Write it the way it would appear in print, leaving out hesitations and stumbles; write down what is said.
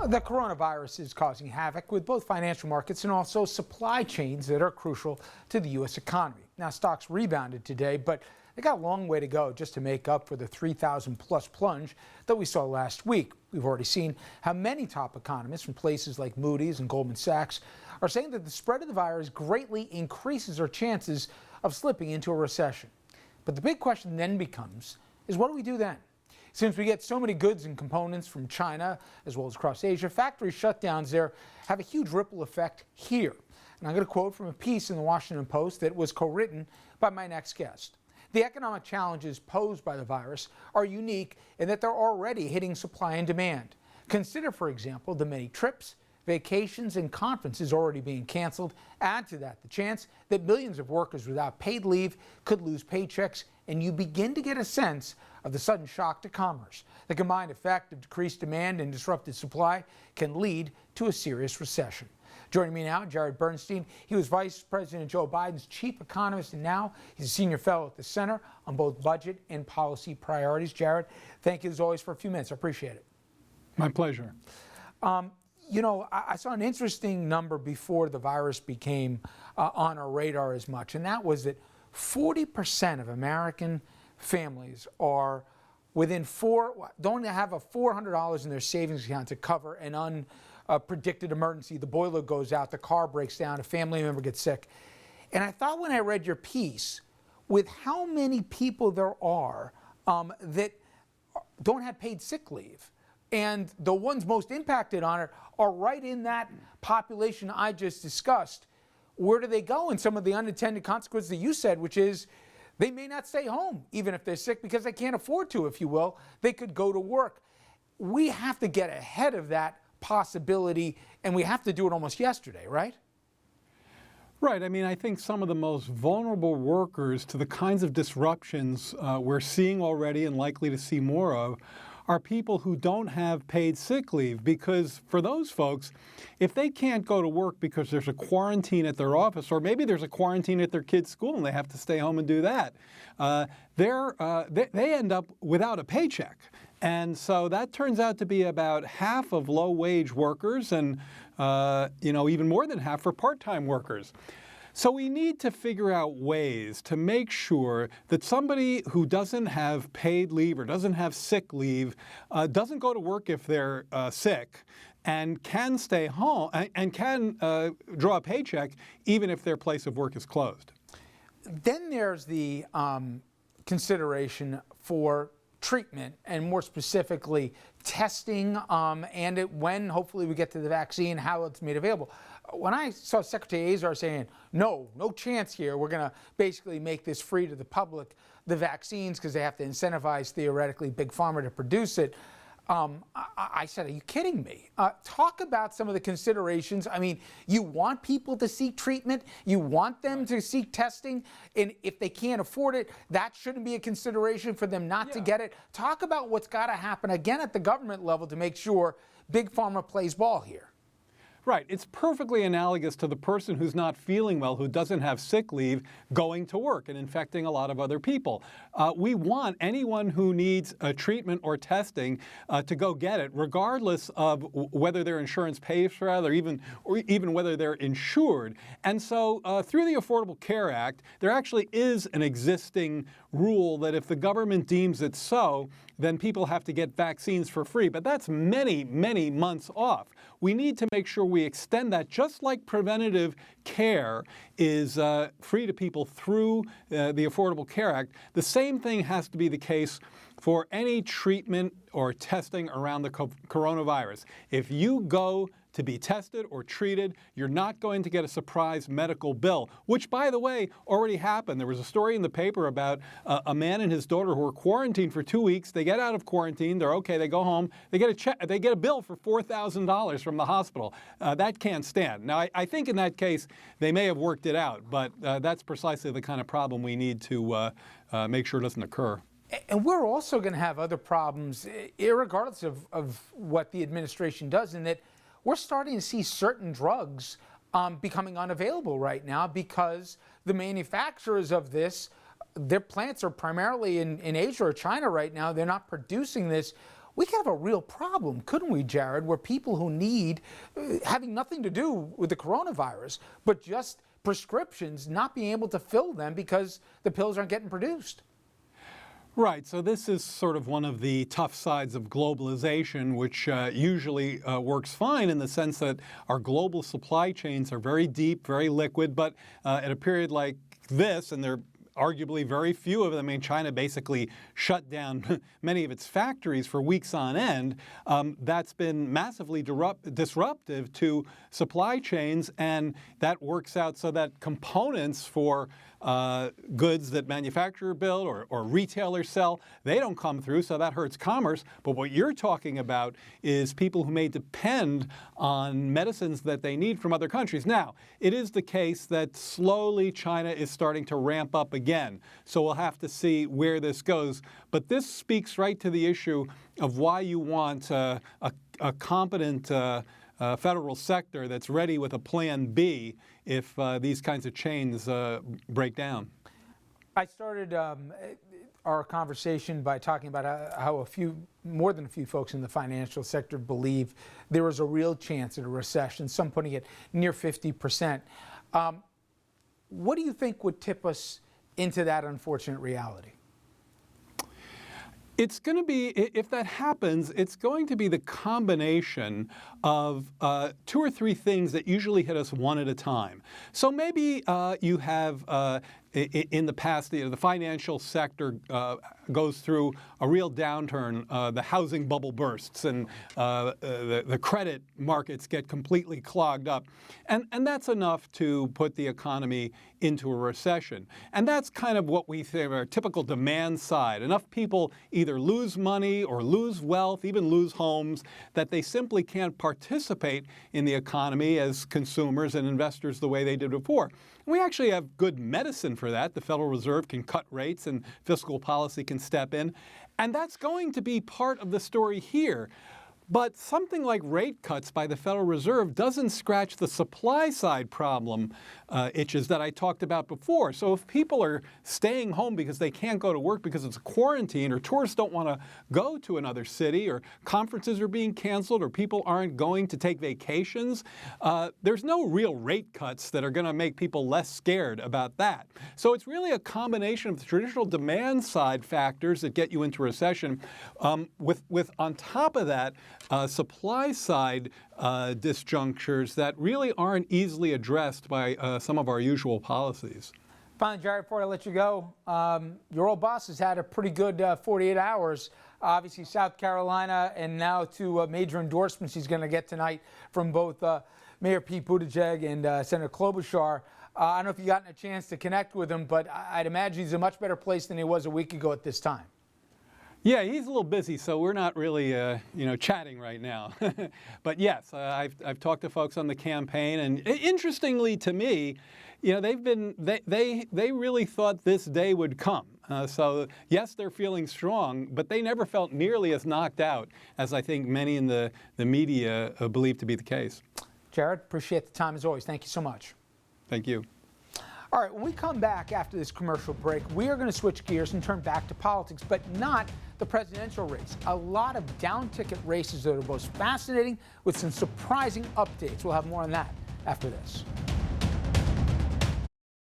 The coronavirus is causing havoc with both financial markets and also supply chains that are crucial to the U.S. economy. Now, stocks rebounded today, but they got a long way to go just to make up for the 3,000 plus plunge that we saw last week. We've already seen how many top economists from places like Moody's and Goldman Sachs are saying that the spread of the virus greatly increases our chances of slipping into a recession. But the big question then becomes, is what do we do then? Since we get so many goods and components from China, as well as across Asia, factory shutdowns there have a huge ripple effect here. And I'm going to quote from a piece in the Washington Post that was co-written by my next guest. The economic challenges posed by the virus are unique in that they're already hitting supply and demand. Consider, for example, the many trips, vacations, and conferences already being canceled. Add to that the chance that millions of workers without paid leave could lose paychecks, and you begin to get a sense of the sudden shock to commerce. The combined effect of decreased demand and disrupted supply can lead to a serious recession. Joining me now, Bernstein. He was Vice President Joe Biden's chief economist, and now he's a senior fellow at the Center on both budget and policy priorities. Jared, thank you as always for a few minutes. I appreciate it. My pleasure. You know, I saw an interesting number before the virus became on our radar as much, and that was that 40% of American families are don't have a $400 in their savings account to cover an unpredicted emergency. The boiler goes out, the car breaks down, a family member gets sick. And I thought when I read your piece, with how many people there are that don't have paid sick leave, and the ones most impacted on it are right in that population I just discussed. Where do they go? And some of the unintended consequences that you said, which is they may not stay home, even if they're sick, because they can't afford to, if you will. They could go to work. We have to get ahead of that possibility, and we have to do it almost yesterday, right? Right. I mean, I think some of the most vulnerable workers to the kinds of disruptions we're seeing already and likely to see more of are people who don't have paid sick leave, because for those folks, if they can't go to work because there's a quarantine at their office, or maybe there's a quarantine at their kid's school and they have to stay home and do that, they end up without a paycheck. And so that turns out to be about half of low-wage workers and even more than half for part-time workers. So we need to figure out ways to make sure that somebody who doesn't have paid leave or doesn't have sick leave doesn't go to work if they're sick and can stay home and can draw a paycheck even if their place of work is closed. Then there's the consideration for treatment, and more specifically testing, and when hopefully we get to the vaccine, how it's made available. When I saw Secretary Azar saying, no chance here, we're going to basically make this free to the public, the vaccines, because they have to incentivize, theoretically, Big Pharma to produce it, I said, are you kidding me? Talk about some of the considerations. I mean, you want people to seek treatment, you want them to seek testing, and if they can't afford it, that shouldn't be a consideration for them not to get it. Talk about what's got to happen, again, at the government level to make sure Big Pharma plays ball here. Right. It's perfectly analogous to the person who's not feeling well, who doesn't have sick leave, going to work and infecting a lot of other people. We want anyone who needs treatment or testing to go get it, regardless of whether their insurance pays for it or even whether they're insured. And so through the Affordable Care Act, there actually is an existing rule that if the government deems it so, then people have to get vaccines for free. But that's many, many months off. We need to make sure we extend that, just like preventative care is free to people through the Affordable Care Act. The same thing has to be the case for any treatment or testing around the coronavirus. If you go to be tested or treated, you're not going to get a surprise medical bill, which, by the way, already happened. There was a story in the paper about a man and his daughter who were quarantined for 2 weeks. They get out of quarantine, they're okay, they go home, they get a bill for $4,000 from the hospital. That can't stand. Now, I think in that case, they may have worked it out, but that's precisely the kind of problem we need to make sure doesn't occur. And we're also going to have other problems, irregardless of what the administration does, in that we're starting to see certain drugs becoming unavailable right now because the manufacturers of this, their plants are primarily in Asia or China right now. They're not producing this. we could have a real problem, couldn't we, Jared, where people who need, having nothing to do with the coronavirus, but just prescriptions, not being able to fill them because the pills aren't getting produced. Right. So this is sort of one of the tough sides of globalization, which usually works fine in the sense that our global supply chains are very deep, very liquid. But at a period like this, and there arguably very few of them. I mean, China basically shut down many of its factories for weeks on end. That's been massively disruptive to supply chains, and that works out so that components for goods that manufacturers build or retailers sell, they don't come through, so that hurts commerce. But what you're talking about is people who may depend on medicines that they need from other countries. Now, it is the case that slowly China is starting to ramp up again, so we'll have to see where this goes. But this speaks right to the issue of why you want a competent federal sector that's ready with a plan B if these kinds of chains break down. I started our conversation by talking about how more than a few folks in the financial sector believe there is a real chance at a recession, some putting it near 50%. What do you think would tip us into that unfortunate reality? It's going to be, if that happens, it's going to be the combination of 2 or 3 things that usually hit us one at a time. So maybe you have, in the past, the financial sector goes through a real downturn. The housing bubble bursts and the credit markets get completely clogged up. And that's enough to put the economy into a recession. And that's kind of what we think of our typical demand side. Enough people either lose money or lose wealth, even lose homes, that they simply can't participate in the economy as consumers and investors the way they did before. We actually have good medicine for that. The Federal Reserve can cut rates and fiscal policy can step in. And that's going to be part of the story here. But something like rate cuts by the Federal Reserve doesn't scratch the supply side problem itches that I talked about before. So if people are staying home because they can't go to work because it's a quarantine, or tourists don't want to go to another city, or conferences are being canceled, or people aren't going to take vacations, there's no real rate cuts that are going to make people less scared about that. So it's really a combination of the traditional demand side factors that get you into recession with on top of that, supply side disjunctures that really aren't easily addressed by some of our usual policies. Finally, Jared, before I let you go, your old boss has had a pretty good 48 hours. Obviously, South Carolina, and now 2 major endorsements he's going to get tonight from both Mayor Pete Buttigieg and Senator Klobuchar. I don't know if you've gotten a chance to connect with him, but I'd imagine he's in a much better place than he was a week ago at this time. Yeah, he's a little busy, so we're not really, chatting right now. But yes, I've talked to folks on the campaign, and interestingly to me, they really thought this day would come. So yes, they're feeling strong, but they never felt nearly as knocked out as I think many in the media believe to be the case. Jared, appreciate the time as always. Thank you so much. Thank you. All right, when we come back after this commercial break, we are going to switch gears and turn back to politics, but not the presidential race. A lot of down-ticket races that are most fascinating with some surprising updates. We'll have more on that after this.